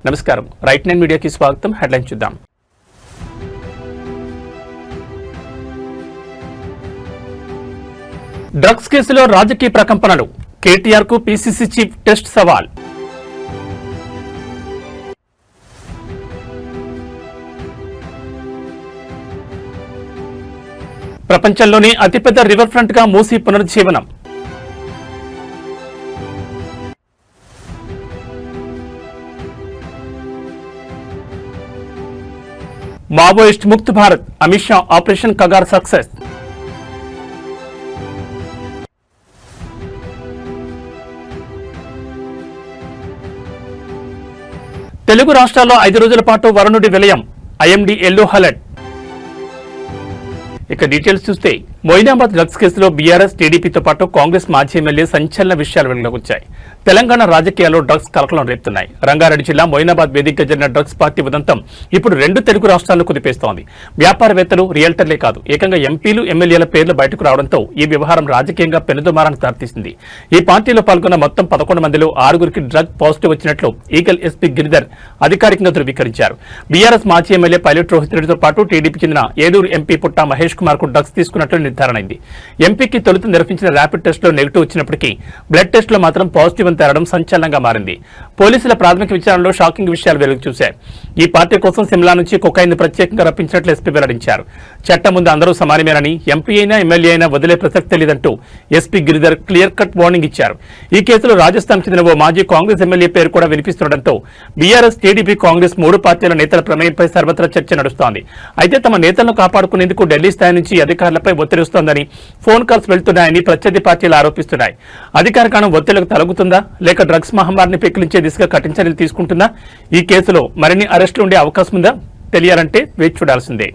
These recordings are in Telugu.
నమస్కారం. రైట్ 9 మీడియాకి స్వాగతం. హెడ్లైన్ చూద్దాం. డ్రగ్స్ కేసులో రాజకీయ ప్రకంపనలు. కేటీఆర్ కు పీసీసీ చీఫ్ టెస్ట్ సవాల్. ప్రపంచంలోనే అతిపెద్ద రివర్ ఫ్రంట్ గా మూసీ పునరుజ్జీవనం. మావోయిస్ట్ ముక్త్ భారత్. Amit Shah operation Kagar success. తెలుగు రాష్ట్రాల్లో 5 రోజుల పాటు వరుణుడి విలయం. IMD yellow alert. ఇక డీటెయిల్స్ చూస్తే మొయినాబాద్ డ్రగ్స్ కేసులో బీఆర్ఎస్ టీడీపీతో పాటు కాంగ్రెస్ మాజీ ఎమ్మెల్యే సంచలన విషయాలు వెలుగులోకి వచ్చాయి. తెలంగాణ రాజకీయాల్లో డ్రగ్స్ కలకలం రేపుతున్నాయి. రంగారెడ్డి జిల్లా మొయినాబాద్ వేదికగా జరిగిన డ్రగ్స్ పార్టీ ఉదంతం ఇప్పుడు 2 తెలుగు రాష్ట్రాలను కుదిపేస్తోంది. వ్యాపారవేత్తలు, రియల్టర్లే కాదు, ఏకంగా ఎంపీలు, ఎమ్మెల్యేల పేర్లు బయటకు రావడంతో ఈ వ్యవహారం రాజకీయంగా పెనుదుమారానికి దారితీసింది. ఈ పార్టీలో పాల్గొన్న మొత్తం 11 మందిలో 6గురికి డ్రగ్ పాజిటివ్ వచ్చినట్లు ఈగల్ ఎస్పీ గిరిధర్ అధికారికంగా ధృవీకరించారు. బీఆర్ఎస్ మాజీ ఎమ్మెల్యే పైలట్ రోహిత్ రెడ్డితో పాటు టీడీపీ చెందిన ఏలూరు ఎంపీ పుట్టా మహేష్ కుమార్ కు డ్రగ్స్ తీసుకున్నట్లు నిర్ధారణ అయింది. ఎంపీకి తొలుత నిర్వహించిన ర్యాపిడ్ టెస్ట్ లో నెగిటివ్ వచ్చినప్పటికీ బ్లడ్ టెస్ట్ లో మాత్రం పాజిటివ్ అని తేలడం సంచలనంగా మారింది. పోలీసుల ప్రాథమిక విచారణలో షాకింగ్ విషయాలు వెలుగు చూశాయి. ఈ పార్టీ కోసం సిమ్లా నుంచి కొకైన్ ప్రత్యేకంగా రప్పించినట్లు ఎస్పీ వెల్లడించారు. చట్టం ముందు అందరూ సమానమేనని, ఎంపీ అయినా ఎమ్మెల్యే అయినా వదిలే ప్రసక్తే లేదంటూ SP Giridhar clear cut warning ఇచ్చారు. ఈ కేసులో రాజస్థాన్ చెందిన ఓ మాజీ కాంగ్రెస్ ఎమ్మెల్యే పేరు కూడా వినిపిస్తుండటంతో బీఆర్ఎస్, టీడీపీ, కాంగ్రెస్ 3 పార్టీల నేతల ప్రమేయంపై సర్వత్రా చర్చ నడుస్తోంది. అయితే తమ నేతలను కాపాడుకునేందుకు ఢిల్లీ స్థాయి నుంచి అధికారులపై ఒత్తిడి వస్తోందని, ఫోన్ కాల్స్ వెళ్తున్నాయని ప్రత్యర్థి పార్టీలు ఆరోపిస్తున్నాయి. అధికార కాలం ఒత్తిళ్లకు తలగుతుందా, లేక డ్రగ్స్ మహమ్మారిని పెకిలించే దిశగా కఠిన చర్యలు తీసుకుంటుందా? ఈ కేసులో మరిన్ని అరెస్టులు ఉండే అవకాశం ఉందా? తెలియాలంటే వేచి చూడాల్సిందే.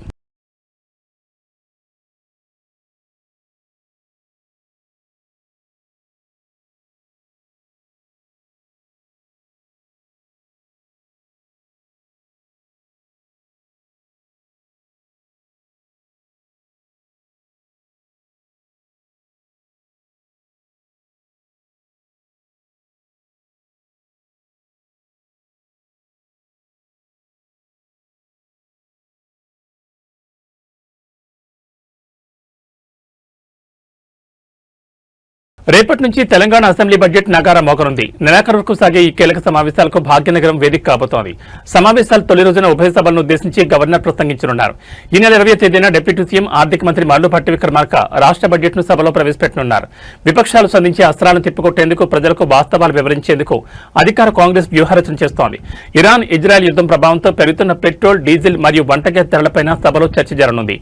రేపటి నుంచి తెలంగాణ అసెంబ్లీ బడ్జెట్ నగారా మోగనుంది. నెలాఖరు వరకు సాగే ఈ కీలక సమావేశాలకు భాగ్యనగరం వేదిక కాబోతోంది. సమావేశాల తొలి రోజున ఉభయ సభలను ఉద్దేశించి గవర్నర్ ప్రసంగించనున్నారు. ఈ నెల 20వ తేదీన డిప్యూటీ సీఎం, ఆర్థిక మంత్రి మల్లుభట్టి విక్రమార్క రాష్ట్ర బడ్జెట్ ను సభలో ప్రవేశపెట్టనున్నారు. విపక్షాలు సంధించే అస్త్రాలను తిప్పికొట్టేందుకు, ప్రజలకు వాస్తవాలు వివరించేందుకు అధికార కాంగ్రెస్ వ్యూహరచన చేస్తోంది. ఇరాన్, ఇజ్రాయెల్ యుద్ధం ప్రభావంతో పెరుగుతున్న పెట్రోల్, డీజిల్ మరియు వంటగ్యాస్ ధరలపై సభలో చర్చ జరగనుంది.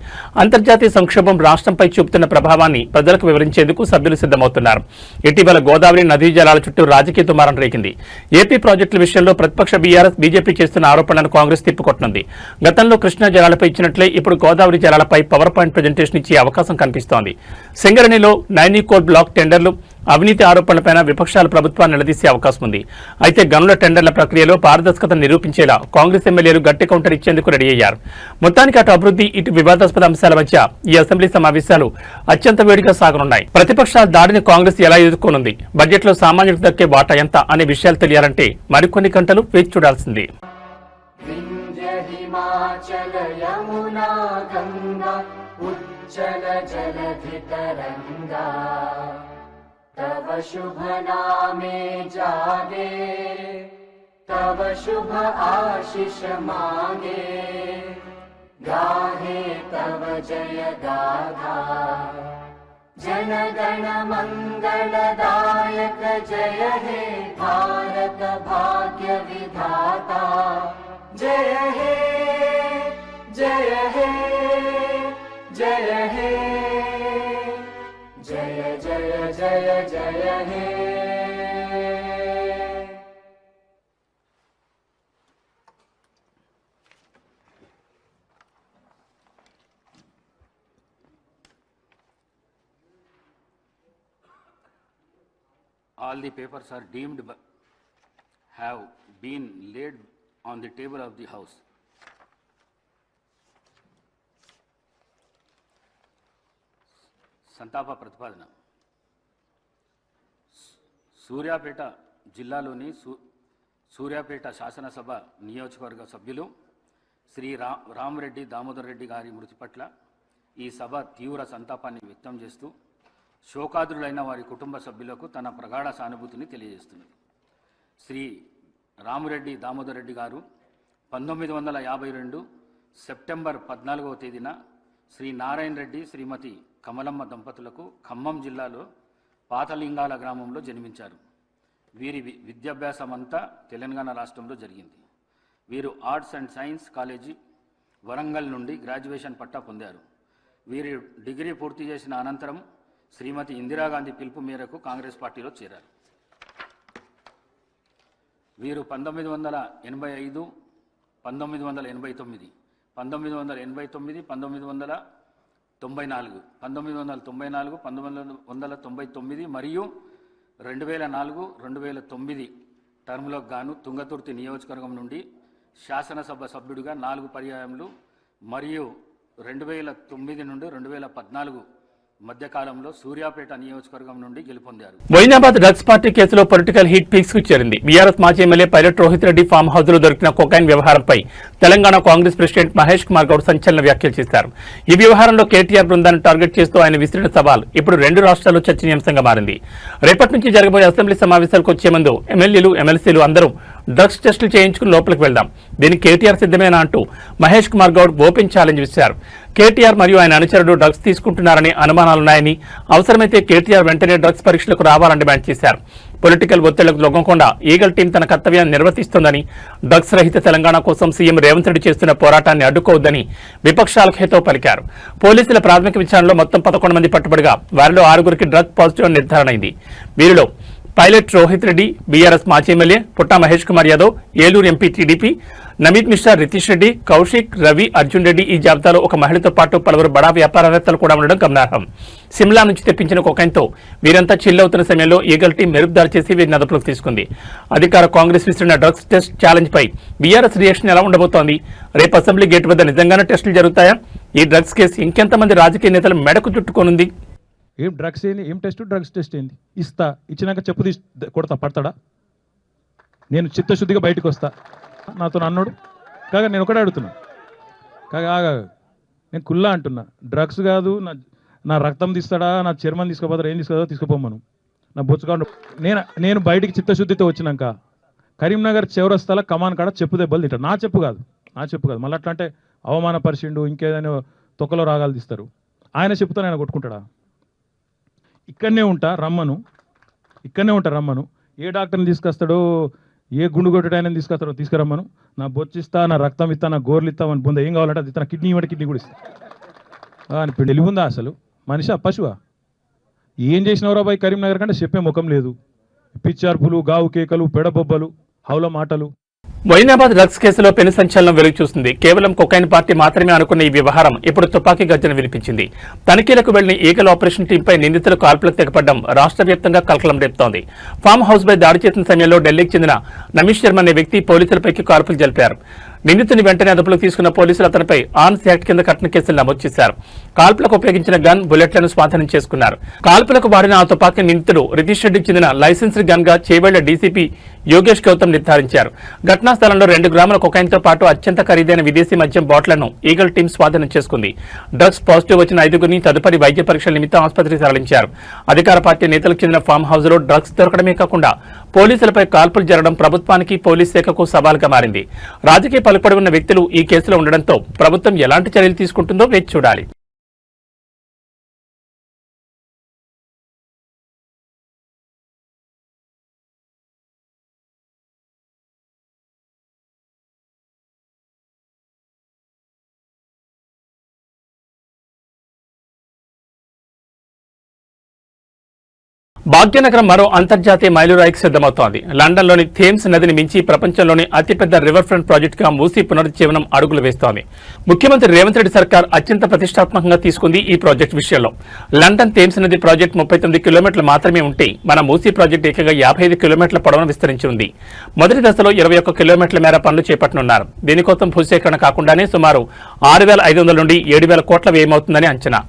అంతర్జాతీయ సంక్షోభం రాష్ట్రంపై చూపుతున్న ప్రభావాన్ని ప్రజలకు వివరించేందుకు సభ్యులు సిద్దమవుతున్నారు. ఇటీవల గోదావరి నదీ జలాల చుట్టూ రాజకీయ దుమారం రేగింది. ఏపీ ప్రాజెక్టుల విషయంలో ప్రతిపక్ష బీఆర్ఎస్, బీజేపీ చేస్తున్న ఆరోపణలను కాంగ్రెస్ తిప్పికొట్టనుంది. గతంలో కృష్ణా జలాలపై ఇచ్చినట్లే ఇప్పుడు గోదావరి జలాలపై పవర్ పాయింట్ ప్రజెంటేషన్ ఇచ్చే అవకాశం కనిపిస్తోంది. సింగరేణిలో నైనికోల్ బ్లాక్ టెండర్లు, అవినీతి ఆరోపణలపై విపక్షాలు ప్రభుత్వాన్ని నిలదీసే అవకాశం ఉంది. అయితే గనుల టెండర్ల ప్రక్రియలో పారదర్శకతను నిరూపించేలా కాంగ్రెస్ ఎమ్మెల్యేలు గట్టి కౌంటర్ ఇచ్చేందుకు రెడీ అయ్యారు. మొత్తానికి అటు అభివృద్ధి, ఇటు వివాదాస్పద అంశాల మధ్య ఈ అసెంబ్లీ సమావేశాలు అత్యంత వేడిగా సాగనున్నాయి. ప్రతిపక్షాల దాడిని కాంగ్రెస్ ఎలా ఎదుర్కొనుంది, బడ్జెట్లో సామాన్యులకు దక్కే వాటా ఎంత అనే విషయాలు తెలియాలంటే మరికొన్ని గంటలు వేచి చూడాల్సిందే. तव शुभ नामे जागे, तव शुभ आशीष मांगे, गाहे तव जय गाथा। जन गण मंगलदायक जय हे भारत भाग्य विधाता। जय हे जय हे जय हे जय जय जय जय हे। All the papers are deemed have been laid on the table of the House. సంతాప ప్రతిపాదన. సూర్యాపేట జిల్లాలోని సూర్యాపేట శాసనసభ నియోజకవర్గ సభ్యులు శ్రీ రామరెడ్డి దామోదర్ రెడ్డి గారి మృతి పట్ల ఈ సభ తీవ్ర సంతాపాన్ని వ్యక్తం చేస్తూ శోకాదులైన వారి కుటుంబ సభ్యులకు తన ప్రగాఢ సానుభూతిని తెలియజేస్తున్నది. శ్రీ రామరెడ్డి దామోదర్ రెడ్డి గారు 1952 సెప్టెంబర్ 14వ తేదీన శ్రీ నారాయణ రెడ్డి శ్రీమతి కమలమ్మ దంపతులకు ఖమ్మం జిల్లాలో పాతలింగాల గ్రామంలో జన్మించారు. వీరి విద్యాభ్యాసం అంతా తెలంగాణ రాష్ట్రంలో జరిగింది. వీరు arts and science college Warangal నుండి గ్రాడ్యుయేషన్ పట్టా పొందారు. వీరు డిగ్రీ పూర్తి చేసిన అనంతరం శ్రీమతి ఇందిరాగాంధీ పిలుపు మేరకు కాంగ్రెస్ పార్టీలో చేరారు. వీరు 1985, 1989, 1989, 1994, 1994, 1999 మరియు 2004, 2009 టర్ములకు గాను తుంగతుర్తి నియోజకవర్గం నుండి శాసనసభ సభ్యుడిగా 4 పర్యాయములు మరియు 2009 నుండి 2014 మధ్యకాలంలో సూర్యాపేట నియోజకవర్గం నుండి గెలుపొందారు. మొయినాబాద్ డ్రగ్స్ పార్టీ కేసులో పొలిటికల్ హీట్ పీక్స్ కు చేరింది. బీఆర్ఎస్ మాజీ MLA pilot Rohit Reddy farm house లో దొరికిన కొకైన్ వ్యవహారంపై తెలంగాణ కాంగ్రెస్ ప్రెసిడెంట్ మహేష్ కుమార్ గౌడ్ సంచలన వ్యాఖ్యలు చేశారు. ఈ వ్యవహారంలో కేటీఆర్ బృందాన్ని టార్గెట్ చేస్తూ ఆయన విసిరిన సవాల్ ఇప్పుడు 2 రాష్ట్రాల్లో చర్చనీయాంశంగా మారింది. రేపటి నుంచి జరగబోయే అసెంబ్లీ సమావేశాలకు వచ్చే ముందు ఎమ్మెల్యేలు ఎమ్మెల్సీలు అందరూ డ్రగ్స్ టెస్టులు చేయించుకుని లోపలికి వెళ్దాం, దీనికి కేటీఆర్ సిద్ధమేనా అంటూ మహేష్ కుమార్ గౌడ్ ఓపెన్ ఛాలెంజ్ ఇచ్చారు. కేటీఆర్ మరియు ఆయన అనుచరుడు డ్రగ్స్ తీసుకుంటున్నారని అనుమానాలున్నాయని, అవసరమైతే కేటీఆర్ వెంటనే డ్రగ్స్ పరీక్షలకు రావాలని డిమాండ్ చేశారు. పొలిటికల్ ఒత్తిళ్లకు లొంగకుండా ఈగల్ టీం తన కర్తవ్యాన్ని నిర్వర్తిస్తోందని, డ్రగ్స్ రహిత తెలంగాణ కోసం సీఎం రేవంత్ రెడ్డి చేస్తున్న పోరాటాన్ని అడ్డుకోవద్దని విపక్షాలకు హితవు పలికారు. పోలీసుల ప్రాథమిక విచారణలో మొత్తం 11 మంది పట్టుబడిగా వారిలో 6గురికి డ్రగ్ పాజిటివ్ నిర్ధారణ అయింది. వీరిలో పైలట్ రోహిత్ రెడ్డి, బీఆర్ఎస్ మాజీ ఎమ్మెల్యే పుట్టా మహేష్ కుమార్ యాదవ్, ఏలూరు ఎంపీ టీడీపీ నమిత్ మిశ్రా, రితీష్ రెడ్డి, కౌశిక్, రవి, అర్జున్ రెడ్డి, ఈ జాబితాలో ఒక మహిళతో పాటు పలువురు బడా వ్యాపారవేత్తలు కూడా ఉండడం గమనార్హం. సిమ్లా నుంచి తెప్పించిన కొకైన్తో వీరంతా చిల్లవుతున్న సమయంలో ఈగల్ టీం మెరుపుదారి చేసి వీరిని అదుపులోకి తీసుకుంది. అధికార కాంగ్రెస్ విసిరిన డ్రగ్స్ టెస్ట్ ఛాలెంజ్ పై బీఆర్ఎస్ రియాక్షన్ ఎలా ఉండబోతోంది? రేపు అసెంబ్లీ గేట్ వద్ద నిజంగానే టెస్టులు జరుగుతాయా? ఈ డ్రగ్స్ కేసు ఇంకెంతమంది రాజకీయ నేతలు మెడకు చుట్టుకోనుంది? ఏం డ్రగ్స్ ఏంది, ఏం టెస్ట్, డ్రగ్స్ టెస్ట్ ఏంది? ఇచ్చినాక చెప్పు తీసి కొడతా, పడతాడా? నేను చిత్తశుద్ధిగా బయటకు వస్తా, నాతో అన్నాడు కాగా నేను ఒకటే అడుగుతున్నా, కాగా నేను కుల్లా అంటున్నా, డ్రగ్స్ కాదు, నా రక్తం తీస్తాడా, నా చర్మం తీసుకోపోతాడా, ఏం తీసుకుపోమను, నా బొచ్చుగా నేను బయటికి చిత్తశుద్ధితో వచ్చినాక కరీంనగర్ చౌరస్తాల కమాన్ కాడ చెప్పు దెబ్బలు తింటాడు. నా చెప్పు కాదు మళ్ళీ అట్లా అంటే అవమానపరిచిండు, ఇంకేదైనా తొక్కలో రాగాలు తీస్తారు. ఆయన చెప్పుతాను ఆయన కొట్టుకుంటాడా? ఇక్కడనే ఉంటా రమ్మను, ఏ డాక్టర్ని తీసుకొస్తాడో, ఏ గుండు కొట్టడాయని తీసుకొస్తాడో తీసుకురమ్మను, నా బొచ్చిస్తా, నా రక్తం ఇస్తా, నా గోర్లు ఇస్తా, అని బొంద ఏం కావాలంటే అది ఇస్తా, నా కిడ్నీ కిడ్నీ కూడా ఇస్తా అని తెలివిందా? అసలు మనిషి పశువా? ఏం చేసినవరా బాయ్ కరీంనగర్ కంటే చెప్పే ముఖం లేదు. పిచ్చార్పులు, గావు కేకలు, పెడబొబ్బలు, హౌల మాటలు. మొయినాబాద్ డ్రగ్స్ కేసులో పెను సంచలనం వెలుగు చూస్తుంది. కేవలం కొకైన్ పార్టీ మాత్రమే అనుకున్న ఈ వ్యవహారం ఇప్పుడు తుపాకీ గర్జన వినిపించింది. తనిఖీలకు వెళ్లిన ఈగల్ ఆపరేషన్ టీంపై నిందితులు కాల్పులకు తెగపడడం రాష్ట్ర వ్యాప్తంగా కలకలం రేపుతోంది. ఫామ్ హౌస్ పై దాడి చేసిన సమయంలో ఢిల్లీకి చెందిన నమీష్ శర్మ అనే వ్యక్తి పోలీసులపైకి కాల్పులు జరిపారు. నిందితుని వెంటనే అదుపులోకి తీసుకున్న పోలీసులు అతనిపై ఆర్మ్స్ యాక్ట్ కింద కఠిన కేసులు నమోదు చేశారు. కాల్పులకు ఉపయోగించిన గన్, బుల్లెట్లను స్వాధీనం చేసుకున్నారు. కాల్పులకు వాడిన ఆ తుపాకీ నిందితుడు రితీష్ రెడ్డికి చెందిన లైసెన్స్డ్ గన్ గా చేవెళ్ల డీసీపీ యోగేష్ గౌతమ్ నిర్ధారించారు. ఘటనా స్థలంలో 2 గ్రాముల కొకైన్తో పాటు అత్యంత ఖరీదైన విదేశీ మద్యం బాటిళ్లను ఈగల్ టీం స్వాధీనం చేసుకుంది. డ్రగ్స్ పాజిటివ్ వచ్చిన 5గురిని తదుపరి వైద్య పరీక్షల నిమిత్తం ఆసుపత్రికి తరలించారు. అధికార పార్టీ నేతలకు చెందిన ఫామ్ హౌస్ లో డ్రగ్స్ దొరకడమే కాకుండా పోలీసులపై కాల్పులు జరగడం ప్రభుత్వానికి, పోలీస్ శాఖకు సవాల్గా మారింది. రాజకీయ పలుకుబడి ఉన్న వ్యక్తులు ఈ కేసులో ఉండడంతో ప్రభుత్వం ఎలాంటి చర్యలు తీసుకుంటుందో వేచి చూడాలి. భాగ్యనగరం మరో అంతర్జాతీయ మైలురాయికి సిద్ధమవుతోంది. లండన్లోని థేమ్స్ నదిని మించి ప్రపంచంలోని అతిపెద్ద రివర్ ఫ్రంట్ ప్రాజెక్టుగా మూసీ పునరుజ్జీవనం అడుగులు వేస్తోంది. ముఖ్యమంత్రి రేవంత్ రెడ్డి సర్కార్ అత్యంత ప్రతిష్టాత్మకంగా తీసుకుంది ఈ ప్రాజెక్టు విషయంలో. లండన్ థేమ్స్ నది ప్రాజెక్టు 39 కిలోమీటర్లు మాత్రమే ఉంటే మన మూసీ ప్రాజెక్టు ఏకంగా 55 కిలోమీటర్ల పొడవును విస్తరించి ఉంది. మొదటి దశలో 21 కిలోమీటర్ల మేర పనులు చేపట్టనున్నారు. దీనికోసం భూసేకరణ కాకుండానే సుమారు 6,500 నుండి 7,000 కోట్ల వ్యయమవుతుందని అంచనా.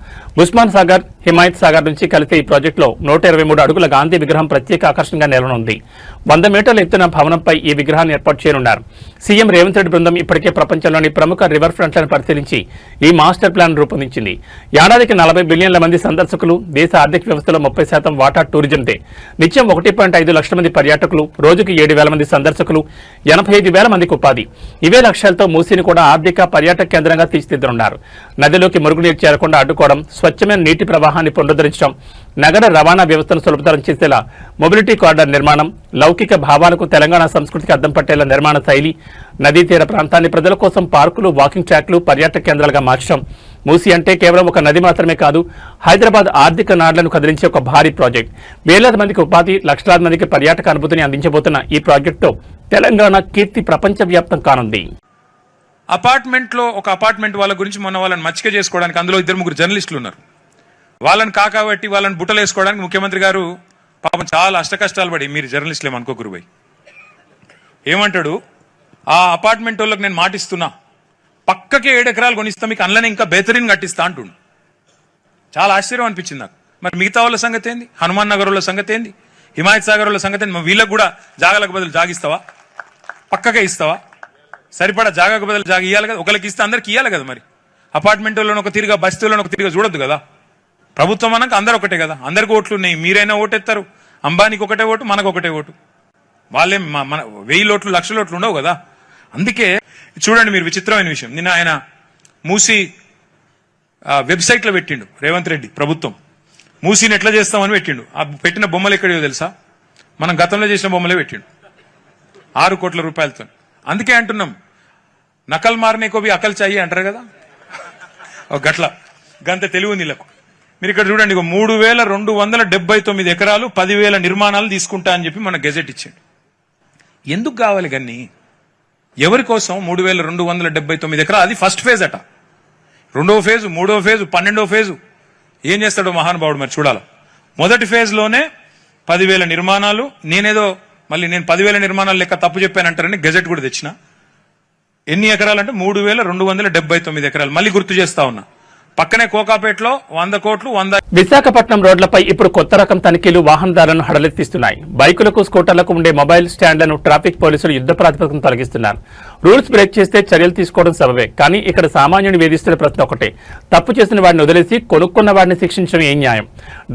ఉస్మాన్ సాగర్, హిమాయత్ సాగర్ నుంచి కలిసే ఈ ప్రాజెక్టులో 123 అడుగుల గాంధీ విగ్రహం ప్రత్యేక ఆకర్షణగా నిలవనుంది. 100 మీటర్ల ఎత్తున భవనంపై ఈ విగ్రహాన్ని ఏర్పాటు చేయనున్నారు. సీఎం రేవంత్ రెడ్డి బృందం ఇప్పటికే ప్రపంచంలోని ప్రముఖ రివర్ ఫ్రంట్లను పరిశీలించి ఈ మాస్టర్ ప్లాన్ రూపొందించింది. ఏడాదికి 40 బిలియన్ల మంది సందర్శకులు, దేశ ఆర్థిక వ్యవస్థలో 30% వాటా టూరిజందే. నిత్యం 1.5 లక్షల మంది పర్యాటకులు, రోజుకు 7,000 మంది సందర్శకులు, 85,000 మందికి ఉపాధి. ఇవే లక్ష్యాలతో మూసీని కూడా ఆర్థిక పర్యాటక కేంద్రంగా తీర్చిదిద్దనున్నారు. నదిలోకి మురుగునీరు చేరకుండా అడ్డుకోవడం, స్వచ్ఛమైన నీటి ప్రవాహాన్ని పునరుద్ధరించడం, నగర రవాణా వ్యవస్థను సులభతరం చేసేలా మొబిలిటీ కారిడార్ నిర్మాణం, లౌకిక భావాలకు తెలంగాణ సంస్కృతికి అద్దం పట్టేలా నిర్మాణ శైలి, నదీ తీర ప్రాంతాన్ని ప్రజల కోసం పార్కులు, వాకింగ్ ట్రాక్లు, పర్యాటక కేంద్రాలుగా మార్చడం. మూసీ అంటే కేవలం ఒక నది మాత్రమే కాదు, హైదరాబాద్ ఆర్థిక నాడులను కదిలించే ఒక భారీ ప్రాజెక్ట్. వేలాది మందికి ఉపాధి, లక్షలాది మందికి పర్యాటక అనుభూతిని అందించబోతున్న ఈ ప్రాజెక్టుతో తెలంగాణ కీర్తి ప్రపంచవ్యాప్తం కానుంది. అపార్ట్మెంట్లో ఒక అపార్ట్మెంట్ వాళ్ళ గురించి మొన్న వాళ్ళని మచ్చిక చేసుకోవడానికి అందులో 2-3 జర్నలిస్టులు ఉన్నారు. వాళ్ళని కాకబట్టి వాళ్ళని బుట్టలు వేసుకోవడానికి ముఖ్యమంత్రి గారు పాపం చాలా అష్టకష్టాలు పడి, మీరు జర్నలిస్టులు ఏమనుకో గురువై, ఏమంటాడు, ఆ అపార్ట్మెంట్ వాళ్ళకి నేను మాటిస్తున్నా, పక్కకే 7 ఎకరాలు కొనిస్తా, మీకు అందులోనే ఇంకా బెహతరీన్ కట్టిస్తా అంటుండు. చాలా ఆశ్చర్యం అనిపించింది నాకు. మరి మిగతా వాళ్ళ సంగతి ఏంది? హనుమాన్ నగర్ వాళ్ళ సంగతి ఏంది? హిమాయత్ సాగర్ వాళ్ళ సంగతి ఏంది? వీళ్ళకు కూడా జాగాలకు బదులు జాగిస్తావా? పక్కకే ఇస్తావా? సరిపడా జాగాకు బదులు జాగా ఇవ్వాలి కదా. ఒకరికి ఇస్తే అందరికి ఇవ్వాలి కదా. మరి అపార్ట్మెంట్ వాళ్ళని ఒక తిరిగా, బస్తీలను ఒక తిరిగా చూడొద్దు కదా. ప్రభుత్వం అన్నాక అందరు ఒకటే కదా, అందరికి ఓట్లు ఉన్నాయి. మీరైనా ఓటెత్తారు, అంబానీకి ఒకటే ఓటు, మనకు ఒకటే ఓటు. వాళ్ళేం మన 1000 ఓట్లు 1,00,000 ఓట్లు ఉండవు కదా. అందుకే చూడండి మీరు, విచిత్రమైన విషయం, నిన్న ఆయన మూసీ వెబ్సైట్లో పెట్టిండు రేవంత్ రెడ్డి ప్రభుత్వం. మూసీని ఎట్లా చేస్తామని పెట్టిండు. ఆ పెట్టిన బొమ్మలు ఎక్కడో తెలుసా? మనం గతంలో చేసిన బొమ్మలే పెట్టిండు 6 కోట్ల రూపాయలతో. అందుకే అంటున్నాం, నకల్ మారనే కోవి అకల్ చాయి అంటారు కదా, గట్ల గంత తెలివి నీళ్ళకు. మీరు ఇక్కడ చూడండి, 3,279 ఎకరాలు 10,000 నిర్మాణాలు తీసుకుంటా అని చెప్పి మన గెజెట్ ఇచ్చిండు. ఎందుకు కావాలి గన్ని? ఎవరి కోసం 3,279 ఎకరాలు? అది ఫస్ట్ ఫేజ్ అట. 2వ ఫేజు, 3వ ఫేజు, 12వ ఫేజు ఏం చేస్తాడో మహానుభావుడు మరి చూడాలి. మొదటి ఫేజ్ లోనే 10,000 నిర్మాణాలు. నేను 10,000 నిర్మాణాలు లెక్క తప్పు చెప్పానంటారని గెజెట్ కూడా తెచ్చిన. ఎన్ని ఎకరాలు అంటే 3,279 ఎకరాలు. మళ్ళీ గుర్తు చేస్తా ఉన్నా, పక్కనే కోకాపేటలో 100 కోట్లు 100. విశాఖపట్నం రోడ్లపై ఇప్పుడు కొత్త రకం తనిఖీలు వాహనదారులను హడలెత్తిస్తున్నాయి. బైకులకు, స్కూటర్లకు ఉండే మొబైల్ స్టాండ్లను ట్రాఫిక్ పోలీసులు యుద్ధ ప్రాతిపదికన తొలగిస్తున్నారు. రూల్స్ బ్రేక్ చేస్తే చర్యలు తీసుకోవడం సబబే, కానీ ఇక్కడ సామాన్యుని వేధిస్తున్న ప్రశ్న ఒకటే, తప్పు చేసిన వాడిని వదిలేసి కొనుక్కున్న వాడిని శిక్షించడం ఏం న్యాయం?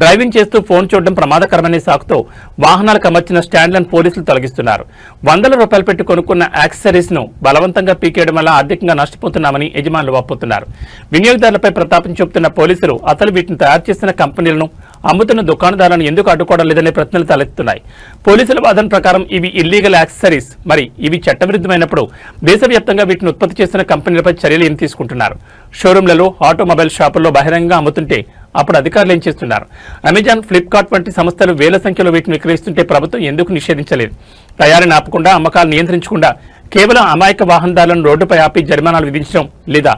డ్రైవింగ్ చేస్తూ ఫోన్ చూడడం ప్రమాదకరమనే సాకుతో వాహనాలకు అమర్చిన స్టాండ్లను పోలీసులు తొలగిస్తున్నారు. 100 రూపాయలు పెట్టి కొనుక్కున్న యాక్సెసరీస్ ను బలవంతంగా పీకేయడం వల్ల ఆర్థికంగా నష్టపోతున్నామని యజమానులు వాపోతున్నారు. వినియోగదారులపై ప్రతాపం చూపుతున్న పోలీసులు అసలు వీటిని తయారు చేసిన కంపెనీలను, అమ్ముతున్న దుకాణదారులను ఎందుకు అడ్డుకోవడం లేదనే ప్రశ్నలు తలెత్తుతున్నాయి. పోలీసుల వాదన ప్రకారం ఇవి ఇల్లీగల్ యాక్సెసరీస్. మరి ఇవి చట్టవిరుద్ధమైనప్పుడు దేశవ్యాప్తంగా వీటిని ఉత్పత్తి చేసిన కంపెనీలపై చర్యలు ఏం తీసుకుంటున్నారు? షోరూంలలో, ఆటోమొబైల్ షాపుల్లో బహిరంగంగా అమ్ముతుంటే అప్పుడు అధికారులు ఏం చేస్తున్నారు? అమెజాన్, ఫ్లిప్కార్ట్ వంటి సంస్థలు వేల సంఖ్యలో వీటిని విక్రయిస్తుంటే ప్రభుత్వం ఎందుకు నిషేధించలేదు? తయారీని ఆపకుండా, అమ్మకాలు నియంత్రించకుండా కేవలం అమాయక వాహనదారులను రోడ్డుపై ఆపి జరిమానాలు విధించడం లేదా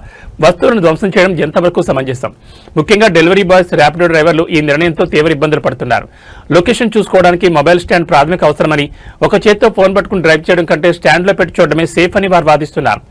వస్తువులను ధ్వంసం చేయడం ఎంతవరకు సమంజసం? ముఖ్యంగా డెలివరీ బాయ్స్, ర్యాపిడో డ్రైవర్లు ఈ నిర్ణయంతో తీవ్ర ఇబ్బందులు పడుతున్నారు. లొకేషన్ చూసుకోవడానికి మొబైల్ స్టాండ్ ప్రాథమిక అవసరమని, ఒక చేత్తో ఫోన్ పట్టుకుని డ్రైవ్ చేయడం కంటే స్టాండ్లో పెట్టి చూడడమే సేఫ్ అని వారు వాదిస్తున్నారు.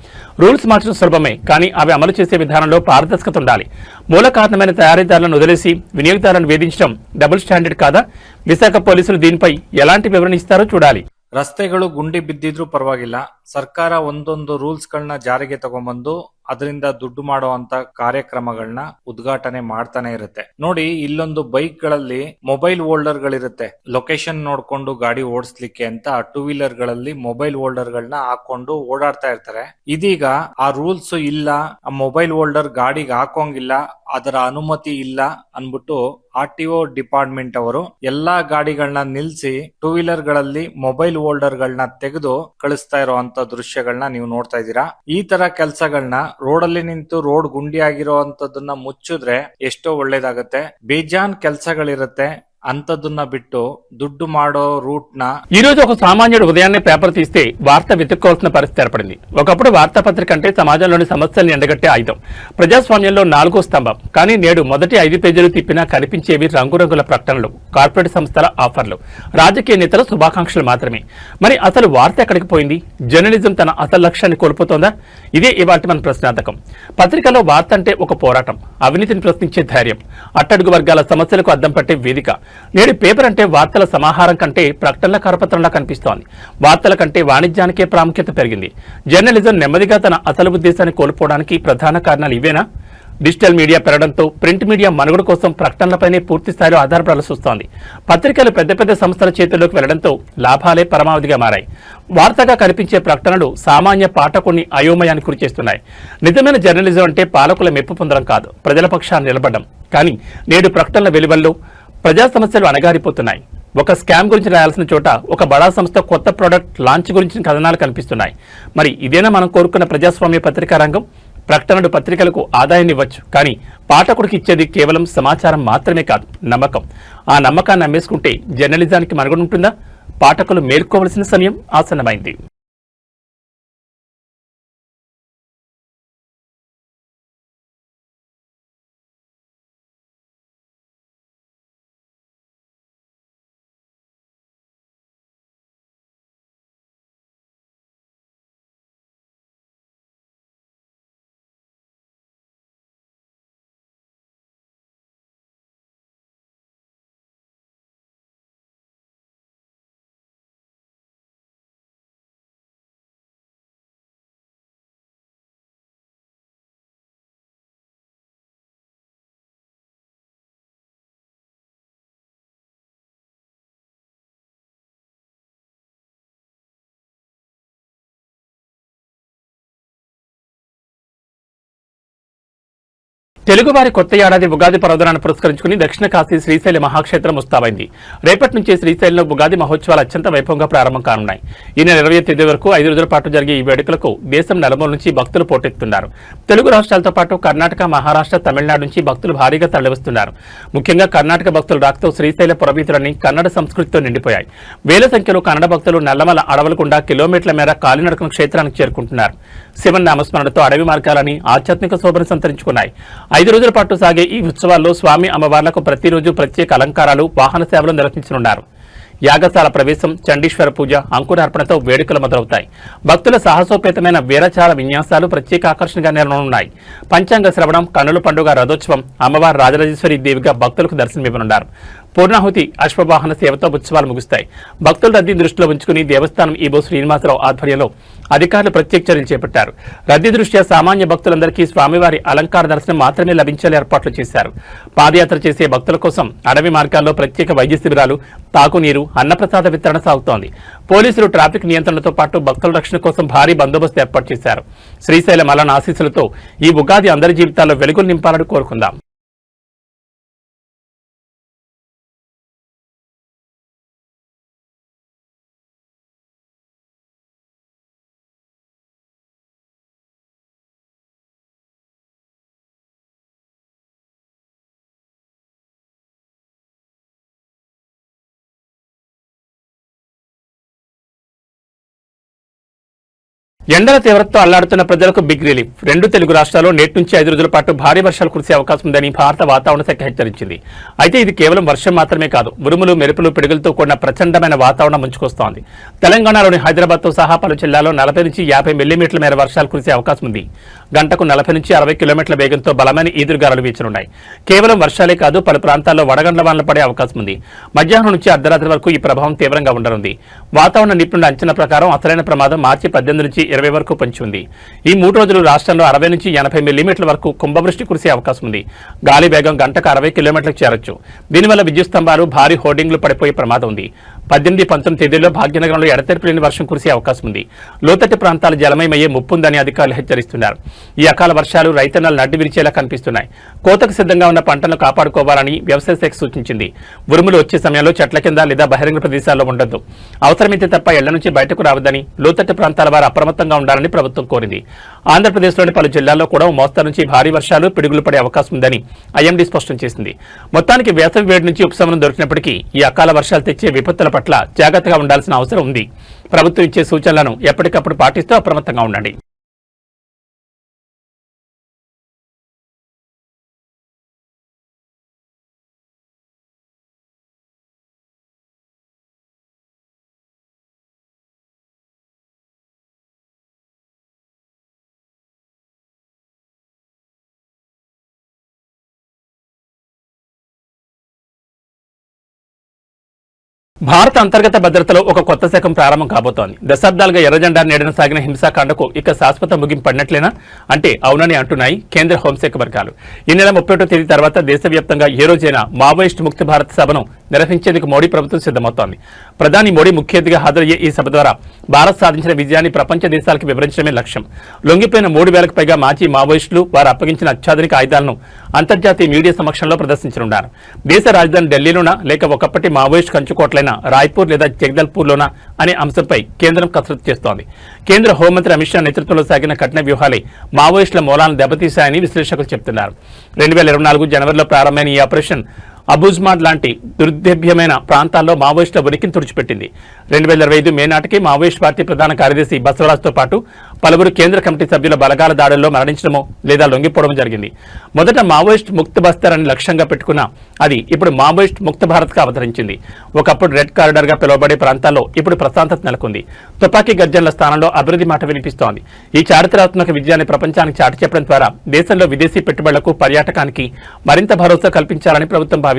రూల్స్ మార్చడం సులభమే, కానీ అవి అమలు చేసే విధానంలో పారదర్శకత ఉండాలి. మూల కారణమైన తయారీదారులను వదిలేసి వినియోగదారులను వేధించడం డబుల్ స్టాండర్డ్ కాదా? విశాఖ పోలీసులు దీనిపై ఎలాంటి వివరణ ఇస్తారో చూడాలి. ರಸ್ತೆಗಳು ಗುಂಡಿ ಬಿದ್ದಿದ್ರೂ ಪರವಾಗಿಲ್ಲ, ಸರ್ಕಾರ ಒಂದೊಂದು ರೂಲ್ಸ್ ಗಳನ್ನ ಜಾರಿಗೆ ತಗೊಂಡ್ಬಂದು ಅದರಿಂದ ದುಡ್ಡು ಮಾಡುವಂತ ಕಾರ್ಯಕ್ರಮಗಳನ್ನ ಉದ್ಘಾಟನೆ ಮಾಡ್ತಾನೆ ಇರುತ್ತೆ. ನೋಡಿ, ಇಲ್ಲೊಂದು ಬೈಕ್ ಗಳಲ್ಲಿ ಮೊಬೈಲ್ ಹೋಲ್ಡರ್ ಗಳಿರುತ್ತೆ. ಲೊಕೇಶನ್ ನೋಡ್ಕೊಂಡು ಗಾಡಿ ಓಡಿಸ್ಲಿಕ್ಕೆ ಅಂತ 2 ವೀಲರ್ ಗಳಲ್ಲಿ ಮೊಬೈಲ್ ಹೋಲ್ಡರ್ ಗಳನ್ನ ಹಾಕೊಂಡು ಓಡಾಡ್ತಾ ಇರ್ತಾರೆ. ಇದೀಗ ಆ ರೂಲ್ಸ್ ಇಲ್ಲ, ಆ ಮೊಬೈಲ್ ಹೋಲ್ಡರ್ ಗಾಡಿಗೆ ಹಾಕೋಂಗಿಲ್ಲ, ಅದರ ಅನುಮತಿ ಇಲ್ಲ ಅನ್ಬಿಟ್ಟು RTO ಡಿಪಾರ್ಟ್ಮೆಂಟ್ ಅವರು ಎಲ್ಲಾ ಗಾಡಿಗಳನ್ನ ನಿಲ್ಸಿ 2 ವೀಲರ್ ಗಳಲ್ಲಿ ಮೊಬೈಲ್ ಹೋಲ್ಡರ್ ಗಳನ್ನ ತೆಗೆದು ಕಳಿಸ್ತಾ ಇರುವಂತ ದೃಶ್ಯಗಳನ್ನ ನೀವು ನೋಡ್ತಾ ಇದ್ದೀರಾ. ಈ ತರ ಕೆಲಸಗಳನ್ನ ರೋಡಲ್ಲಿ ನಿಂತು ರೋಡ್ ಗುಂಡಿ ಆಗಿರೋಂತದನ್ನ ಮುಚ್ಚಿದ್ರೆ ಎಷ್ಟೋ ಒಳ್ಳೇದಾಗತ್ತೆ. ಬೇಜಾನ್ ಕೆಲಸಗಳಿರುತ್ತೆ, అంతదున్న బిట్టు దుడ్డు మాడో రూట్ న. ఈ రోజు ఒక సామాన్యుడు ఉదయాన్నే పేపర్ తీస్తే వార్త వెతుక్కోవాల్సిన పరిస్థితి ఏర్పడింది. ఒకప్పుడు వార్తాపత్రిక అంటే సమాజంలోని సమస్యల్ని ఎండగట్టే ఆయుధం, ప్రజాస్వామ్యంలో 4వ స్తంభం. కానీ నేడు మొదటి 5 పేజీలు తిప్పినా కనిపించేవి రంగురంగుల ప్రకటనలు, కార్పొరేట్ సంస్థల ఆఫర్లు, రాజకీయ నేతల శుభాకాంక్షలు మాత్రమే. మరి అసలు వార్త ఎక్కడికి పోయింది? జర్నలిజం తన అసలు లక్ష్యాన్ని కోల్పోతోందా? ఇదే ఇవాటి మన ప్రశ్నార్థకం. పత్రికలో వార్త అంటే ఒక పోరాటం, అవినీతిని ప్రశ్నించే ధైర్యం, అట్టడుగు వర్గాల సమస్యలకు అద్దం పట్టే వేదిక. నేడు పేపర్ అంటే వార్తల సమాహారం కంటే ప్రకటనల కరపత్రంలా కనిపిస్తోంది. వార్తల కంటే వాణిజ్యానికే ప్రాముఖ్యత పెరిగింది. జర్నలిజం నెమ్మదిగా తన అసలు ఉద్దేశాన్ని కోల్పోవడానికి ప్రధాన కారణాలు ఇవేనా? డిజిటల్ మీడియా పెరగడంతో ప్రింట్ మీడియా మనుగడ కోసం ప్రకటనలపైనే పూర్తి స్థాయిలో ఆధారపడాల్సి వస్తోంది. పత్రికలు పెద్ద పెద్ద సంస్థల చేతుల్లోకి వెళ్లడంతో లాభాలే పరమావధిగా మారాయి. వార్తగా కనిపించే ప్రకటనలు సామాన్య పాఠకుణ్ణి అయోమయానికి గురిచేస్తున్నాయి. నిజమైన జర్నలిజం అంటే పాలకుల మెప్పు పొందడం కాదు, ప్రజల పక్షాన్ని నిలబడడం. కానీ నేడు ప్రకటనల వెలువల్లో ప్రజా సమస్యలు అణగారిపోతున్నాయి. ఒక స్కామ్ గురించి రాయాల్సిన చోట ఒక బడా సంస్థ కొత్త ప్రోడక్ట్ లాంచ్ గురించిన కథనాలు కనిపిస్తున్నాయి. మరి ఇదేనా మనం కోరుకున్న ప్రజాస్వామ్య పత్రికా రంగం? ప్రకటనలు పత్రికలకు ఆదాయాన్ని ఇవ్వచ్చు, కానీ పాఠకుడికి ఇచ్చేది కేవలం సమాచారం మాత్రమే కాదు, నమ్మకం. ఆ నమ్మకాన్ని అమ్మేసుకుంటే జర్నలిజానికి మనుగడ ఉంటుందా? పాఠకులు మేల్కోవలసిన సమయం ఆసన్నమైంది. తెలుగువారి కొత్త ఏడాది ఉగాది పర్వదినాన్ని పురస్కరించుకుని దక్షిణ కాశీ శ్రీశైల మహాక్షేత్రం ముస్తాబైంది. రేపటి నుంచి శ్రీశైలంలో ఉగాది మహోత్సవాలు అత్యంత వైభవంగా ప్రారంభం కానున్నాయి. ఈ నెల 20వ తేదీ వరకు 5 రోజుల పాటు జరిగే ఈ వేడుకలకు దేశం నలుమూల నుంచి భక్తులు పోటెత్తుతున్నారు. తెలుగు రాష్ట్రాలతో పాటు కర్ణాటక, మహారాష్ట్ర, తమిళనాడు నుంచి భక్తులు భారీగా తరలివస్తున్నారు. ముఖ్యంగా కర్ణాటక భక్తుల రాకతో శ్రీశైల పురవీధులన్నీ కన్నడ సంస్కృతితో నిండిపోయాయి. వేల సంఖ్యలో కన్నడ భక్తులు నల్లమల అడవులకుండా కిలోమీటర్ల మేర కాలినడకన క్షేత్రానికి చేరుకుంటున్నారు. శివనామస్మరణతో అడవి మార్గాలని ఆధ్యాత్మిక శోభను సంతరించుకున్నాయి. 5 రోజుల పాటు సాగే ఈ ఉత్సవాల్లో స్వామి అమ్మవార్లకు ప్రతిరోజు ప్రత్యేక అలంకారాలు, వాహన సేవలు నిర్వహించనున్నారు. యాగశాల ప్రవేశం, చండీశ్వర పూజ, అంకురార్పణతో వేడుకలు మొదలవుతాయి. భక్తుల సాహసోపేతమైన వీరచార విన్యాసాలు ప్రత్యేక ఆకర్షణగా నెరవేరనున్నాయి. పంచాంగ శ్రవణం, కన్నుల పండుగ రథోత్సవం, అమ్మవారు రాజరాజేశ్వరి దేవిగా భక్తులకు దర్శనమివ్వనున్నారు. పూర్ణాహుతి, అశ్వవాహన సేవతో ఉత్సవాలు ముగుస్తాయి. భక్తుల రద్దీ దృష్టిలో ఉంచుకుని దేవస్థానం ఈబో శ్రీనివాసరావు ఆధ్వర్యంలో అధికారులు ప్రత్యేక చర్యలు చేపట్టారు. రద్దీ దృష్ట్యా సామాన్య భక్తులందరికీ స్వామివారి అలంకార దర్శనం మాత్రమే లభించేలా ఏర్పాట్లు చేశారు. పాదయాత్ర చేసే భక్తుల కోసం అడవి మార్గాల్లో ప్రత్యేక వైద్య శిబిరాలు, తాగునీరు, అన్నప్రసాద వితరణ సాగుతోంది. పోలీసులు ట్రాఫిక్ నియంత్రణలతో పాటు భక్తుల రక్షణ కోసం భారీ బందోబస్తు ఏర్పాటు చేశారు. శ్రీశైల మల్లన ఆశీస్సులతో ఈ ఉగాది అందరి జీవితాల్లో వెలుగులు నింపాలని కోరుకుందాం. ఎండల తీవ్రతతో అల్లాడుతున్న ప్రజలకు బిగ్ రిలీఫ్. 2 తెలుగు రాష్ట్రాల్లో నేటి నుంచి 5 రోజుల పాటు భారీ వర్షాలు కురిసే అవకాశం ఉందని భారత వాతావరణ శాఖ హెచ్చరించింది. అయితే ఇది కేవలం వర్షం మాత్రమే కాదు, ఉరుములు, మెరుపులు, పిడుగులతో కూడిన ప్రచండమైన వాతావరణం ముంచుకొస్తోంది. తెలంగాణలోని హైదరాబాద్తో సహా పలు జిల్లాల్లో 40 నుంచి 50 మిల్లీమీటర్ల మేర వర్షాలు కురిసే అవకాశం ఉంది. గంటకు 40 నుంచి 60 కిలోమీటర్ల వేగంతో బలమైన ఈదురుగాలులు వీచనున్నాయి. కేవలం వర్షాలే కాదు, పలు ప్రాంతాల్లో వడగండ్ల వానలు పడే అవకాశం ఉంది. మధ్యాహ్నం నుంచి అర్ధరాత్రి వరకు ఈ ప్రభావం తీవ్రంగా ఉండనుంది. వాతావరణ నిపుణుల అంచనా ప్రకారం అసలైన ప్రమాదం మార్చి 18 నుంచి 20 వరకు పొంచి ఉంది. ఈ 3 రోజులు రాష్ట్రంలో 60 నుంచి 80 మిల్లీమీటర్ల వరకు కుంభవృష్టి కురిసే అవకాశం ఉంది. గాలి వేగం గంటకు 60 కిలోమీటర్లకు చేరొచ్చు. దీనివల్ల విద్యుత్ స్తంభాలు, భారీ హోర్డింగ్లు పడిపోయే ప్రమాదం ఉంది. 18, 19 తేదీల్లో భాగ్యనగరంలో ఎడతెరిపి లేని వర్షం కురిసే అవకాశం ఉంది. లోతట్టు ప్రాంతాలు జలమయమయ్యే ముప్పుందని అధికారులు హెచ్చరిస్తున్నారు. ఈ అకాల వర్షాలు రైతన్నలు నడ్డి విరిచేలా కనిపిస్తున్నాయి. కోతకు సిద్ధంగా ఉన్న పంటలను కాపాడుకోవాలని వ్యవసాయ శాఖ సూచించింది. ఉరుములు వచ్చే సమయంలో చెట్ల కింద లేదా బహిరంగ ప్రదేశాల్లో ఉండొద్దు. అవసరమైతే తప్ప ఇళ్ల నుంచి బయటకు రావద్దని, లోతట్టు ప్రాంతాల వారు అప్రమత్తంగా ఉండాలని ప్రభుత్వం కోరింది. ఆంధ్రప్రదేశ్లోని పలు జిల్లాల్లో కూడా మోస్తరు నుంచి భారీ వర్షాలు, పిడుగులు పడే అవకాశం ఉందని ఐఎండీ స్పష్టం చేసింది. మొత్తానికి వేసవి వేడి నుంచి ఉపశమనం దొరికినప్పటికీ ఈ అకాల వర్షాలు తెచ్చే విపత్తుల పట్ల జాగ్రత్తగా ఉండాల్సిన అవసరం ఉంది. ప్రభుత్వం ఇచ్చే సూచనలను ఎప్పటికప్పుడు పాటిస్తూ అప్రమత్తంగా ఉండండి. భారత అంతర్గత భద్రతలో ఒక కొత్త శకం ప్రారంభం కాబోతోంది. దశాబ్దాలుగా ఎర్రజెండా నీడన సాగిన హింసాకాండకు ఇక శాశ్వత ముగింపు పడినట్లేనా అంటే అవునని అంటున్నాయి కేంద్ర హోంశాఖ వర్గాలు. ఈ నెల 31వ తేదీ తర్వాత దేశవ్యాప్తంగా ఏ రోజైనా మావోయిస్టు ముక్త భారత్ సభను నిర్వహించేందుకు మోడీ ప్రభుత్వం సిద్ధమవుతోంది. ప్రధాని మోడీ ముఖ్య అతిథిగా హాజరయ్యే ఈ సభ ద్వారా భారత్ సాధించిన విజయాన్ని ప్రపంచ దేశాలకు వివరించడమే లక్ష్యం. లొంగిపోయిన 3,000కు పైగా మాజీ మావోయిస్టులు వారు అప్పగించిన అత్యాధునిక ఆయుధాలను అంతర్జాతీయ మీడియా సమక్షంలో ప్రదర్శించనున్నారు. దేశ రాజధాని ఢిల్లీలోనా లేక ఒకప్పటి మావోయిస్టు కంచుకోట్లైన రాయ్పూర్ లేదా జగదల్పూర్లోనా అనే అంశంపై కేంద్రం కసరత్తు చేస్తోంది. కేంద్ర హోంమంత్రి అమిత్ షా నేతృత్వంలో సాగిన కఠిన వ్యూహాలే మావోయిస్టుల మూలాలను దెబ్బతీశాయని విశ్లేషకులు చెబుతున్నారు. 2024 జనవరిలో ప్రారంభమైన ఈ ఆపరేషన్ అబూజ్మాడ్ లాంటి దుర్దేభ్యమైన ప్రాంతాల్లో మావోయిస్టుల ఉనికిని తుడిచిపెట్టింది. 2025 మే నాటికి మావోయిస్ట్ పార్టీ ప్రధాన కార్యదర్శి బసవరాజ్తో పాటు పలువురు కేంద్ర కమిటీ సభ్యుల బలగాల దాడుల్లో మరణించడమో లేదా లొంగిపోవడం జరిగింది. మొదట మావోయిస్ట్ ముక్త బస్తర్ అని లక్ష్యంగా పెట్టుకున్న అది ఇప్పుడు మావోయిస్ట్ ముక్త భారత్గా అవతరించింది. ఒకప్పుడు రెడ్ కారిడార్ గా పిలువబడే ప్రాంతాల్లో ఇప్పుడు ప్రశాంతత నెలకొంది. తుపాకీ గర్జనల స్థానంలో అభివృద్ధి మాట వినిపిస్తోంది. ఈ చారిత్రాత్మక విజయాన్ని ప్రపంచానికి చాటి చెప్పడం ద్వారా దేశంలో విదేశీ పెట్టుబడులకు పర్యాటకానికి మరింత భరోసా కల్పించాలని ప్రభుత్వం భావిస్తోంది.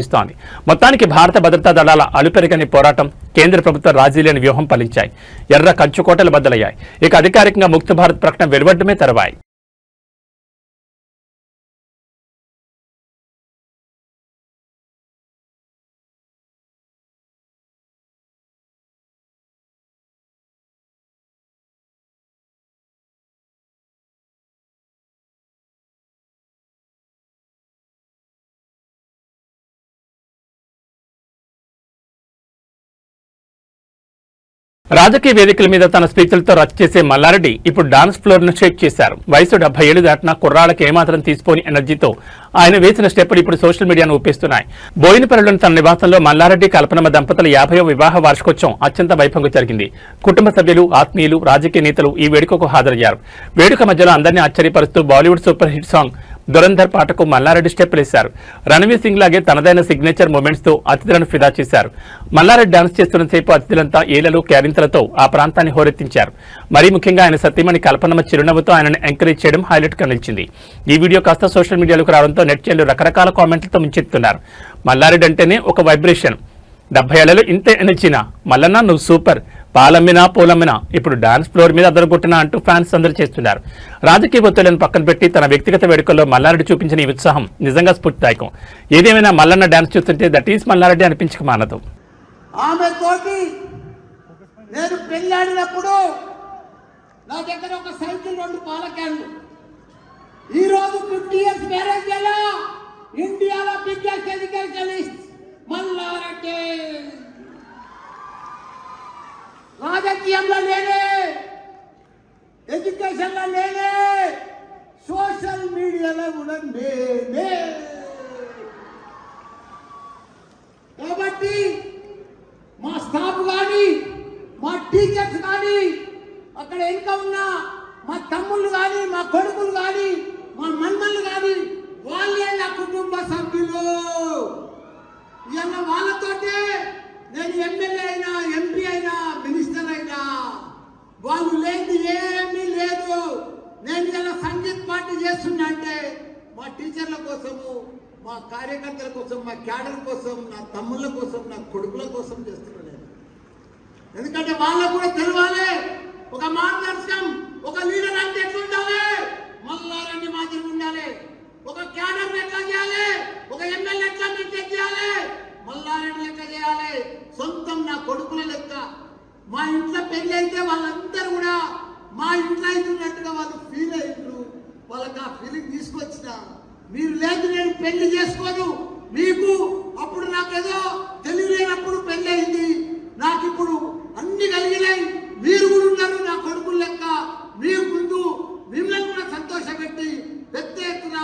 మొత్తానికి భారత భద్రతా దళాల అలుపెరగని పోరాటం, కేంద్ర ప్రభుత్వ రాజీలేని వ్యూహం ఫలించాయి. ఎర్ర కంచుకోటలు బద్దలయ్యాయి. ఇక అధికారికంగా ముక్త భారత్ ప్రకటన వెలువడమే తరువాయి. రాజకీయ వేదికల మీద తన స్పీచ్లతో రచ్చ చేసే మల్లారెడ్డి ఇప్పుడు డాన్స్ ఫ్లోర్ ను షేక్ చేశారు. వయసు 70 ఏళ్లు దాటినా కుర్రాళ్ళకి ఏమాత్రం తీసిపోని ఎనర్జీతో ఆయన వేసిన స్టెప్పులు ఇప్పుడు సోషల్ మీడియాను ఊపిస్తున్నాయి. బోయినపల్లిలోని తన నివాసంలో మల్లారెడ్డి కల్పనమ్మ దంపతుల 50వ వివాహ వార్షికోత్సవం అత్యంత వైభవంగా జరిగింది. కుటుంబ సభ్యులు, ఆత్మీయులు, రాజకీయ నేతలు ఈ వేడుకకు హాజరయ్యారు. వేడుక మధ్యలో అందరినీ ఆశ్చర్యపరుస్తూ Bollywood super hit song Dhurandhar పాటకు మల్లారెడ్డి స్టెప్పులేశారు. రణవీర్ సింగ్ లాగే తనదైన సిగ్నేచర్ మూమెంట్స్ తో అతిథులను ఫిదా చేశారు. మల్లారెడ్డి డాన్స్ చేస్తున్నసేపు అతిథులంతా ఏలలు, క్యారింతలతో ఆ ప్రాంతాన్ని హోరెత్తించారు. మరీ ముఖ్యంగా ఆయన సతీమణి కల్పనమ్మ చిరునవ్వుతో ఆయనను ఎంకరేజ్ చేయడం హైలైట్ గా నిలిచింది. ఈ వీడియో కాస్త సోషల్ మీడియాలోకి రావడంతో నెటిజన్లు రకరకాల కామెంట్లతో ముంచెత్తున్నారు. మల్లారెడ్డి అంటేనే ఒక వైబ్రేషన్. 70 ఏళ్లలో ఇంతే ఎనర్జీనా మల్లన్న, నువ్వు సూపర్, పాలమ్మినా పూలమ్మినా ఇప్పుడు డాన్స్ ఫ్లోర్ మీద అదరగొట్టినా అంటూ ఫ్యాన్స్ అందరూ చేస్తున్నారు. రాజకీయ ఒత్తిళ్లను పక్కన పెట్టి తన వ్యక్తిగత వేడుకల్లో మల్లారెడ్డి చూపించిన ఈ ఉత్సాహం నిజంగా స్ఫూర్తిదాయకం. ఏదేమైనా మల్లన్న డాన్స్ చూస్తుంటే దట్ ఈస్ మల్లారెడ్డి అనిపించక మానదు. ఆమె తోటి నేను పెళ్ళాడినప్పుడు నా దగ్గర ఒక సైకిల్, 2 పాల క్యాన్లు. ఈరోజు 50 years మ్యారేజ్ ఎలా ఇండియాలో బిగ్గెస్ట్ ఎడ్యుకేషనిస్ట్ మల్లారెడ్డి. రాజకీయంలో లేనే, ఎడ్యుకేషన్లో లేనే, సోషల్ మీడియాలో కూడా లేనే. కాబట్టి మా స్టాఫ్ కానీ, మా టీచర్స్ కానీ, అక్కడ ఇంకా ఉన్న మా తమ్ముళ్ళు కానీ, మా కొడుకులు కానీ, మా మన్మళ్ళు కానీ వాళ్ళే నా కుటుంబ సభ్యులు. ఇవాళ వాళ్ళతోటే నేను ఎమ్మెల్యే అయినా, ఎంపీ అయినా, మినిస్టర్ అయినా. వాళ్ళు లేదు ఏమీ లేదు. నేను ఇలా సంగీత్ పార్టీ చేస్తున్నా అంటే మా టీచర్ల కోసము, మా కార్యకర్తల కోసం, మా క్యాడర్ కోసం, నా తమ్ముళ్ళ కోసం, నా కొడుకుల కోసం చేస్తున్నాను నేను. ఎందుకంటే వాళ్ళకు కూడా తెలవాలి ఒక మార్గదర్శకం, ఒక లీడర్ అంటే ఎట్లా ఉండాలి, మల్లారెడ్డి మాదిరి ఉండాలి. ఒక క్యాడర్ ఎట్లా చేయాలి, ఒక ఎమ్మెల్యే ఎట్లా మెయింటైన్ చేయాలి, మల్లారెడ్డి లెక్క చేయాలి. సొంతం నా కొడుకుల లెక్క. మా ఇంట్లో పెళ్లి అయితే వాళ్ళందరూ కూడా మా ఇంట్లో అవుతున్నట్టుగా వాళ్ళు ఫీల్ అయ్యారు. వాళ్ళకి ఆ ఫీలింగ్ తీసుకొచ్చిన. మీరు లేదు నేను పెళ్లి చేసుకోను, మీకు అప్పుడు నాకేదో తెలియలేనప్పుడు పెళ్లి అయింది, నాకు ఇప్పుడు అన్ని కలిగినాయి, మీరు కూడా ఉన్నారు నా కొడుకుల లెక్క. మీ ముందు మిమ్మల్ని కూడా సంతోషపెట్టి పెద్ద ఎత్తున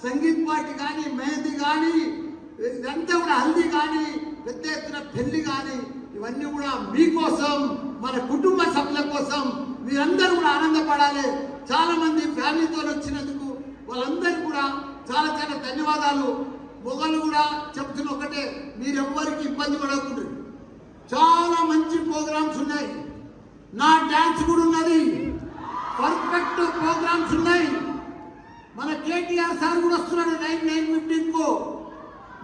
సంగీత్ పార్టీ కానీ, మెహందీ కానీ, ఇదంతా కూడా హల్దీ కానీ, పెద్ద ఎత్తున పెళ్లి కానీ, ఇవన్నీ కూడా మీకోసం, మన కుటుంబ సభ్యుల కోసం మీరందరూ కూడా ఆనందపడాలి. చాలా మంది ఫ్యామిలీతో వచ్చినందుకు వాళ్ళందరికీ కూడా చాలా చాలా ధన్యవాదాలు. మొగలు కూడా చెప్తున్న ఒకటే, మీరెవ్వరికి ఇబ్బంది పడకుండా చాలా మంచి ప్రోగ్రామ్స్ ఉన్నాయి. నా డాన్స్ కూడా ఉన్నది, పర్ఫెక్ట్ ప్రోగ్రామ్స్ ఉన్నాయి. మన కేటీఆర్ సార్ కూడా వస్తున్నాడు 9:15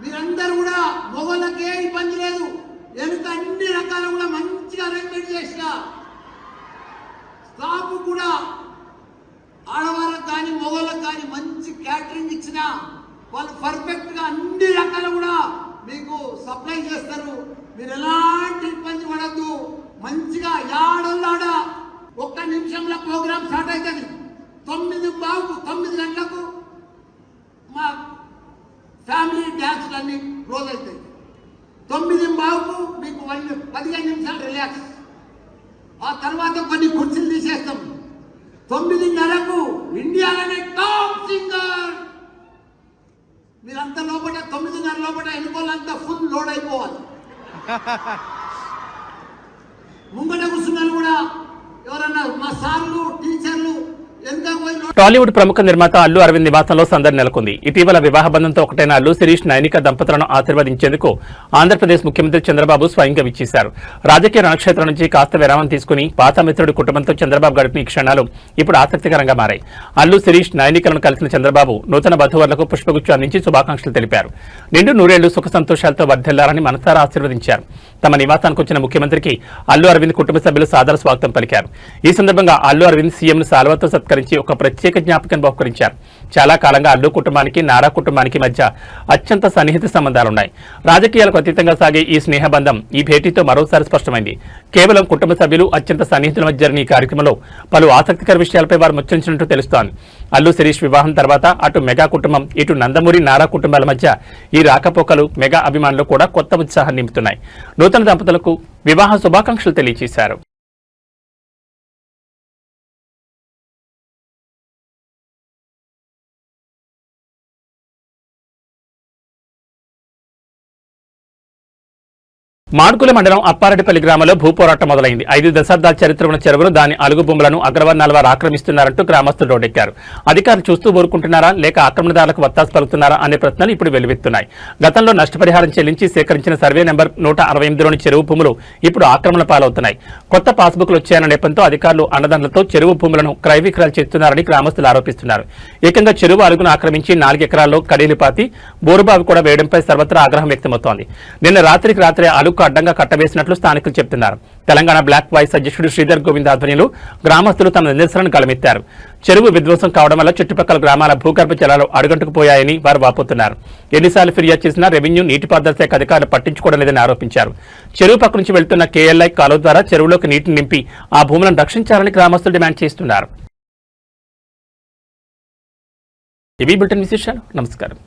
మీరందరూ కూడా మొగలకే ఇబ్బంది లేదు. వెనుక అన్ని రకాల కూడా మంచిగా అరేంజ్మెంట్ చేసిన. స్టాఫ్ కూడా ఆడవాళ్ళకి కానీ మగవాళ్ళకి కానీ మంచి క్యాటరింగ్ ఇచ్చిన వాళ్ళు పర్ఫెక్ట్ గా అన్ని రకాలు కూడా మీకు సప్లై చేస్తారు. మీరు ఎలాంటి ఇబ్బంది పడద్దు. మంచిగా యాడల్లాడ 1 నిమిషంలో ప్రోగ్రామ్ స్టార్ట్ అవుతుంది. 9 గంటలకు మా ఫ్యామిలీ డ్యాన్స్లు అన్ని క్లోజ్ అవుతాయి. 9:15కు మీకు 15 నిమిషాలు రిలాక్స్. ఆ తర్వాత కొన్ని కుర్చీలు తీసేస్తాం. 9:30కు ఇండియాలోనే టాప్ సింగర్. మీరంతా లోపల 9:30 లోపల ఎన్నుకోవాలంతా ఫుల్ లోడ్ అయిపోవాలి. ముంగట కూర్చున్నారు కూడా ఎవరన్నా మా సార్లు టీచర్లు ఎంత పోయి టాలీవుడ్ ప్రముఖ నిర్మాత అల్లు అరవింద్ నివాసంలో సందడి నెలకొంది. ఇటీవల వివాహ బంధంతో ఒకటైన అల్లు శిరీష్ నైనిక దంపతులను ఆశీర్వదించేందుకు ఆంధ్రప్రదేశ్ ముఖ్యమంత్రి చంద్రబాబు స్వయంగా విచ్చేశారు. రాజకీయ రణక్షేత్రం నుంచి కాస్త విరామం తీసుకుని పాత మిత్రుడి కుటుంబంతో చంద్రబాబు గడిపిన ఈ క్షణాలు ఇప్పుడు ఆసక్తికరంగా మారాయి. అల్లు శిరీష్ నైనికలను కలిసిన చంద్రబాబు నూతన వధువర్లకు పుష్పగుచ్చం అందించి శుభాకాంక్షలు తెలిపారు. నిండు నూరేళ్లు సుఖ సంతోషాలతో వర్ధిల్లారని మనసారా ఆశీర్వదించారు. తమ నివాసానికి వచ్చిన ముఖ్యమంత్రికి అల్లు అరవింద్ కుటుంబ సభ్యులు సాదర స్వాగతం పలికారు. ఈ సందర్భంగా అల్లు అరవింద్ సీఎంను సాల్వతో సత్కరించి ఒక ప్రత్యేక జ్ఞాపకం బహుకరించారు. చాలా కాలంగా అల్లు కుటుంబానికి నారా కుటుంబానికి మధ్య అత్యంత సన్నిహిత సంబంధాలున్నాయి. రాజకీయాలకు అతీతంగా సాగే ఈ స్నేహబంధం ఈ భేటీతో మరోసారి స్పష్టమైంది. కేవలం కుటుంబ సభ్యులు అత్యంత సన్నిహితుల మధ్య జరిగిన ఈ కార్యక్రమంలో పలు ఆసక్తికర విషయాలపై వారు ముచ్చరించినట్టు తెలుస్తోంది. అల్లు శిరీష్ వివాహం తర్వాత అటు మెగా కుటుంబం ఇటు నందమూరి నారా కుటుంబాల మధ్య ఈ రాకపోకలు మెగా అభిమానులు కూడా కొత్త ఉత్సాహాన్ని నింపుతున్నాయి. నూతన దంపతులకు వివాహ శుభాకాంక్షలు తెలియజేశారు. మాడ్గుల మండలం అప్పారెడ్డిపల్లి గ్రామంలో భూపోరాటం మొదలైంది. 5 దశాబ్దాల చరిత్ర ఉన్న చెరువును దాని అలుగు భూములను అగ్రవర్ణాల వారు ఆక్రమిస్తున్నారంటూ గ్రామస్తులు రోడ్డెక్కారు. అధికారులు చూస్తూ ఊరుకుంటున్నారా లేక ఆక్రమణదారులకు వత్తాసు పలుకుతున్నారా అనే ప్రశ్నలు ఇప్పుడు వెలువెత్తున్నాయి. గతంలో నష్టపరిహారం చెల్లించి సేకరించిన సర్వే నెంబర్ 168లోని చెరువు భూములు ఇప్పుడు ఆక్రమణ పాలవుతున్నాయి. కొత్త పాస్బుక్లు వచ్చాయన్న నెపంతో అధికారులు అండదండలతో చెరువు భూములను క్రయ విక్రయాలు చేస్తున్నారని గ్రామస్తులు ఆరోపిస్తున్నారు. ఏకంగా చెరువు అలుగును ఆక్రమించి 4 ఎకరాల్లో కడీలు పాతి బోరుబావి కూడా వేయడంపై సర్వత్రా ఆగ్రహం వ్యక్తమవుతోంది. నిన్న రాత్రికి రాత్రే అలుగు అడ్డంగా కట్టవేసినట్లు స్థానికులు చెబుతున్నారు. తెలంగాణ బ్లాక్ వాయిస్ అధ్యక్షుడు శ్రీధర్ గోవింద్ ఆధ్వర్యంలో గ్రామస్తులు తమ నిరసనను గలమెత్తారు. చెరువు విధ్వంసం కావడం వల్ల చుట్టుపక్కల గ్రామాల భూగర్భ జలాలు అడుగంటుకుపోయాయని వారు వాపోతున్నారు. ఎన్నిసార్లు ఫిర్యాదు చేసినా రెవెన్యూ నీటిపారుదల శాఖ అధికారులు పట్టించుకోవడం లేదని ఆరోపించారు. చెరువు పక్క నుంచి వెళ్తున్న కేఎల్ఐ కాలువ ద్వారా చెరువులోకి నీటిని నింపి ఆ భూములను రక్షించాలని గ్రామస్తులు డిమాండ్ చేస్తున్నారు. ఇవి బులెటిన్ విశేషాలు. నమస్కారం.